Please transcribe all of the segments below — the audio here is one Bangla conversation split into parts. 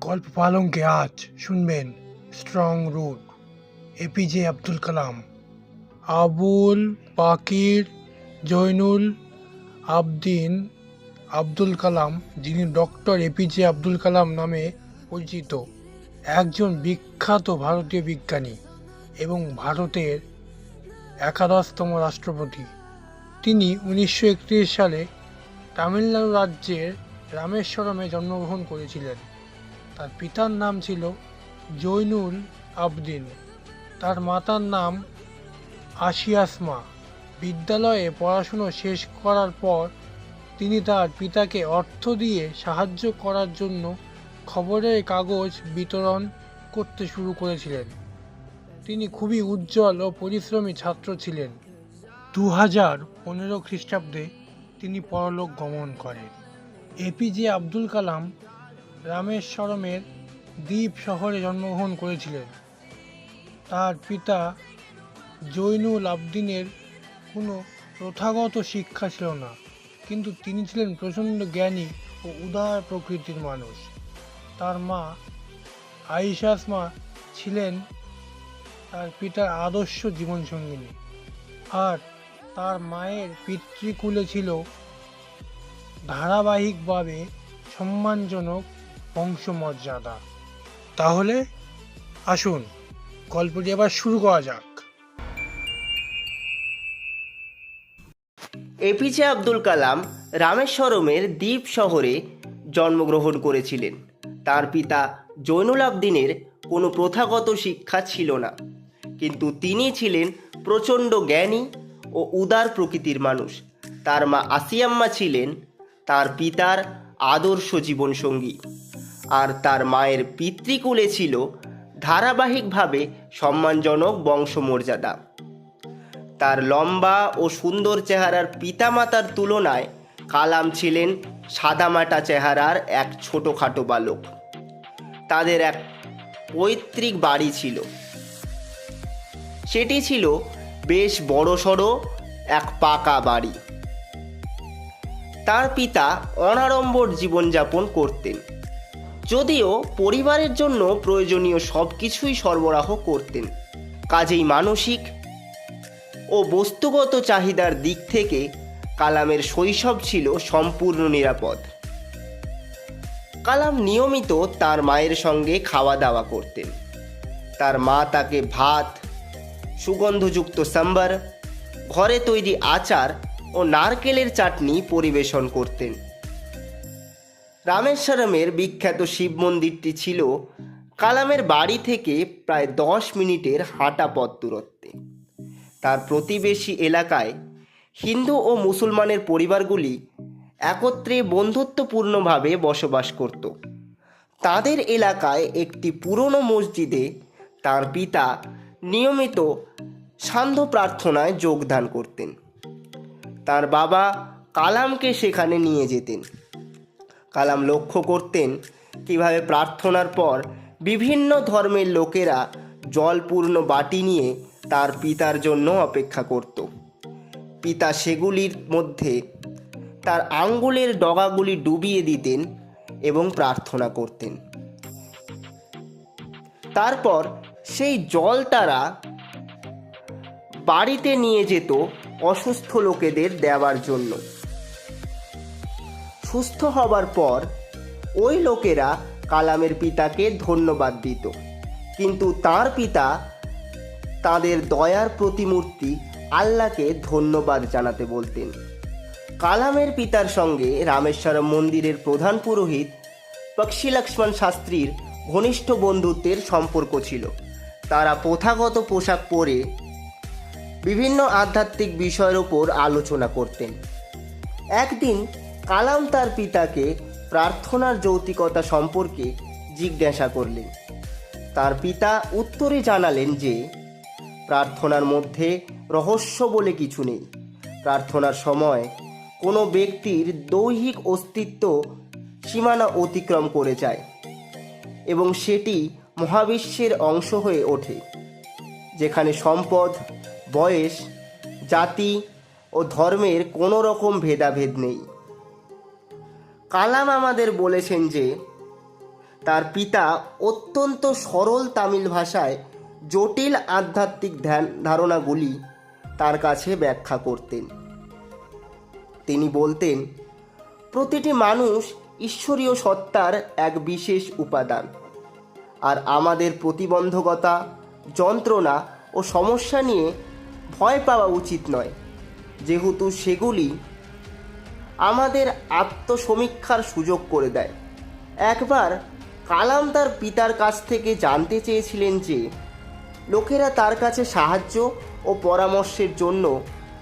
গল্প পালঙ্কে আজ শুনবেন strong root, APJ Abdul Kalam. Abul Pakir Zainul আবদিন আব্দুল কালাম, যিনি ডক্টর এপিজে আব্দুল কালাম নামে পরিচিত, একজন বিখ্যাত ভারতীয় বিজ্ঞানী এবং ভারতের 11তম রাষ্ট্রপতি। তিনি 1931 সালে তামিলনাড়ু রাজ্যের রামেশ্বরমে জন্মগ্রহণ করেছিলেন। তার পিতার নাম ছিল জৈনুল আবদিন, তার মাতার নাম আশিয়াসমা। বিদ্যালয়ে পড়াশুনো শেষ করার পর তিনি তার পিতাকে অর্থ দিয়ে সাহায্য করার জন্য খবরের কাগজ বিতরণ করতে শুরু করেছিলেন। তিনি খুবই উজ্জ্বল ও পরিশ্রমী ছাত্র ছিলেন। 2015 খ্রিস্টাব্দে তিনি পরলোক গমন করেন। এপিজে আব্দুল কালাম রামেশ্বরমের দ্বীপ শহরে জন্মগ্রহণ করেছিলেন। তার পিতা জৈনুল আবদিনের কোনো প্রথাগত শিক্ষা ছিল না, কিন্তু তিনি ছিলেন প্রচণ্ড জ্ঞানী ও উদার প্রকৃতির মানুষ। তার মা আইসাসমা ছিলেন তার পিতার আদর্শ জীবনসঙ্গিনী, আর তার মায়ের পিতৃকুলে ছিল ধারাবাহিকভাবে সম্মানজনক বংশমর্যাদা। তাহলে আসুন গল্পটি আবার শুরু করা যাক। এপিজে আব্দুল কালাম রামেশ্বরমের দ্বীপ শহরে জন্মগ্রহণ করেছিলেন। তার পিতা জৈনুল আবদিনের কোনো প্রথাগত শিক্ষা ছিল না, কিন্তু তিনি ছিলেন প্রচণ্ড জ্ঞানী ও উদার প্রকৃতির মানুষ। তার মা আসিয়াম্মা ছিলেন তার পিতার আদর্শ জীবনসঙ্গী, আর তার মায়ের পিতৃকুলে ছিল ধারাবাহিকভাবে সম্মানজনক বংশমর্যাদা। তার লম্বা ও সুন্দর চেহারার পিতামাতার তুলনায় কালাম ছিলেন সাদামাটা চেহারার এক ছোটোখাটো বালক। তাদের এক পৈতৃক বাড়ি ছিল, সেটি ছিল বেশ বড়সড় এক পাকা বাড়ি। তার পিতা অনাড়ম্বর জীবনযাপন করতেন, যদিও পরিবারের জন্য প্রয়োজনীয় সব কিছুই সরবরাহ করতেন। কাজেই মানসিক ও বস্তুগত চাহিদার দিক থেকে কালামের শৈশব ছিল সম্পূর্ণ নিরাপদ। কালাম নিয়মিত তার মায়ের সঙ্গে খাওয়া দাওয়া করতেন। তার মা তাকে ভাত, সুগন্ধযুক্ত সাম্বার, ঘরে তৈরি আচার ও নারকেলের চাটনি পরিবেশন করতেন। রামেশ্বরমের বিখ্যাত শিব মন্দিরটি ছিল কালামের বাড়ি থেকে প্রায় 10 মিনিটের হাঁটা পথ দূরত্বে। তার প্রতিবেশী এলাকায় হিন্দু ও মুসলমানের পরিবারগুলি একত্রে বন্ধুত্বপূর্ণভাবে বসবাস করত। তাদের এলাকায় একটি পুরনো মসজিদে তার পিতা নিয়মিত সান্ধ্য প্রার্থনায় যোগদান করতেন। তার বাবা কালামকে সেখানে নিয়ে যেতেন। কালাম লক্ষ্য করতেন কিভাবে প্রার্থনার পর বিভিন্ন ধর্মের লোকেরা জলপূর্ণ বাটি নিয়ে তার পিতার জন্য অপেক্ষা করত। পিতা সেগুলির মধ্যে তার আঙ্গুলের ডগাগুলি ডুবিয়ে দিতেন এবং প্রার্থনা করতেন। তারপর সেই জল তারা বাড়িতে নিয়ে যেত অসুস্থ লোকেদের দেওয়ার জন্য। সুস্থ হবার পর ওই লোকেরা কালামের পিতাকে ধন্যবাদ দিত, কিন্তু তার পিতা তাদের দয়ার প্রতিমূর্তি আল্লাহকে ধন্যবাদ জানাতে বলতেন। কালামের পিতার সঙ্গে রামেশ্বরম মন্দিরের প্রধান পুরোহিত পক্ষী লক্ষ্মণ শাস্ত্রীর ঘনিষ্ঠ বন্ধুত্বের সম্পর্ক ছিল। তারা প্রথাগত পোশাক পরে বিভিন্ন আধ্যাত্মিক বিষয়ের ওপর আলোচনা করতেন। একদিন কালাম তার পিতাকে প্রার্থনার যৌক্তিকতা সম্পর্কে জিজ্ঞাসা করলেন। তার পিতা উত্তরে জানালেন যে প্রার্থনার মধ্যে রহস্য বলে কিছু নেই। প্রার্থনার সময় কোনো ব্যক্তির দৈহিক অস্তিত্ব সীমানা অতিক্রম করে যায় এবং সেটি মহাবিশ্বের অংশ হয়ে ওঠে, যেখানে সম্পদ, বয়স, জাতি ও ধর্মের কোনো রকম ভেদাভেদ নেই। কালাম আমাদের বলেছেন যে তার পিতা অত্যন্ত সরল তামিল ভাষায় জটিল আধ্যাত্মিক ধ্যান ধারণাগুলি তার কাছে ব্যাখ্যা করতেন। তিনি বলতেন, প্রতিটি মানুষ ঈশ্বরীয় সত্তার এক বিশেষ উপাদান, আর আমাদের প্রতিবন্ধকতা, যন্ত্রণা ও সমস্যা নিয়ে ভয় পাওয়া উচিত নয়, যেহেতু সেগুলি আমাদের আত্মসমীক্ষার সুযোগ করে দেয়। একবার কালাম তার পিতার কাছ থেকে জানতে চেয়েছিলেন যে লোকেরা তার কাছে সাহায্য ও পরামর্শের জন্য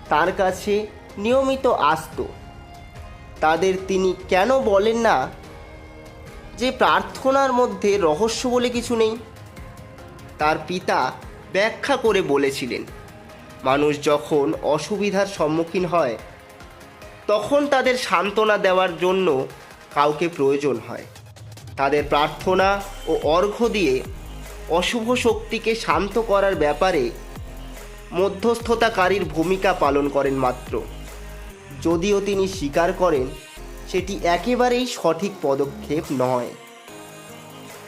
তার কাছে নিয়মিত আসতো। তাদের তিনি কেন বলেন না যে প্রার্থনার মধ্যে রহস্য বলে কিছু নেই? তার পিতা ব্যাখ্যা করে বলেছিলেন, মানুষ যখন অসুবিধার সম্মুখীন হয় তখন তাদের সান্ত্বনা দেওয়ার জন্য কাউকে প্রয়োজন হয়। তাদের প্রার্থনা ও অর্ঘ্য দিয়ে অশুভ শক্তিকে শান্ত করার ব্যাপারে মধ্যস্থতাকারীর ভূমিকা পালন করেন মাত্র। যদিও তিনি স্বীকার করেন সেটি একেবারেই সঠিক পদক্ষেপ নয়।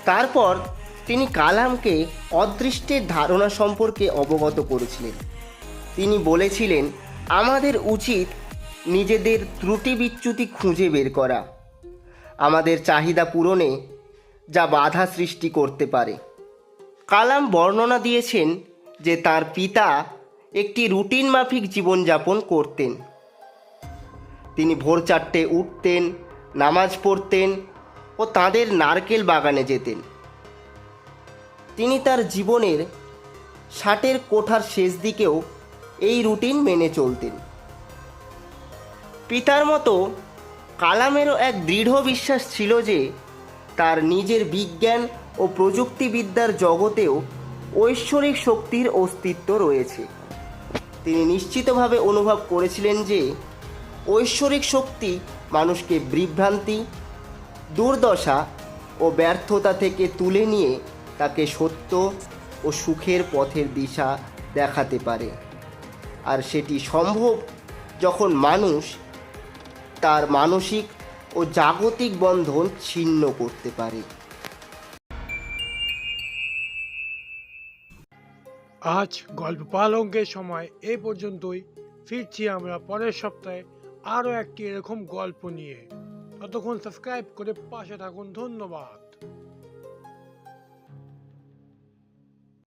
তারপর তিনি কালামকে অদৃষ্টের ধারণা সম্পর্কে অবগত করেছিলেন। তিনি বলেছিলেন, আমাদের উচিত নিজেদের ত্রুটি বিচ্যুতি খুঁজে বের করা, আমাদের চাহিদা পূরণে যা বাধা সৃষ্টি করতে পারে। কালাম বর্ণনা দিয়েছেন যে তার পিতা একটি রুটিন মাফিক জীবনযাপন করতেন। তিনি ভোর 4টে উঠতেন, নামাজ পড়তেন ও তাদের নারকেল বাগানে যেতেন। তিনি তার জীবনের 60-এর কোঠার শেষ দিকেও এই রুটিন মেনে চলতেন। পিতার মতো কালামেরও এক দৃঢ় বিশ্বাস ছিল যে তার নিজের বিজ্ঞান ও প্রযুক্তিবিদ্যার জগতেও ঐশ্বরিক শক্তির অস্তিত্ব রয়েছে। তিনি নিশ্চিতভাবে অনুভব করেছিলেন যে ঐশ্বরিক শক্তি মানুষকে বিভ্রান্তি, দুর্দশা ও ব্যর্থতা থেকে তুলে নিয়ে তাকে সত্য ও সুখের পথের দিশা দেখাতে পারে। আর সেটি সম্ভব যখন মানুষ তার মানসিক ও জাগতিক বন্ধন ছিন্ন করতে পারে। আজ গল্প পালঙ্কের সময় এই পর্যন্তই। ফিরছি আমরা পরের সপ্তাহে আরও একটি এরকম গল্প নিয়ে। ততক্ষণ সাবস্ক্রাইব করে পাশে থাকুন। ধন্যবাদ।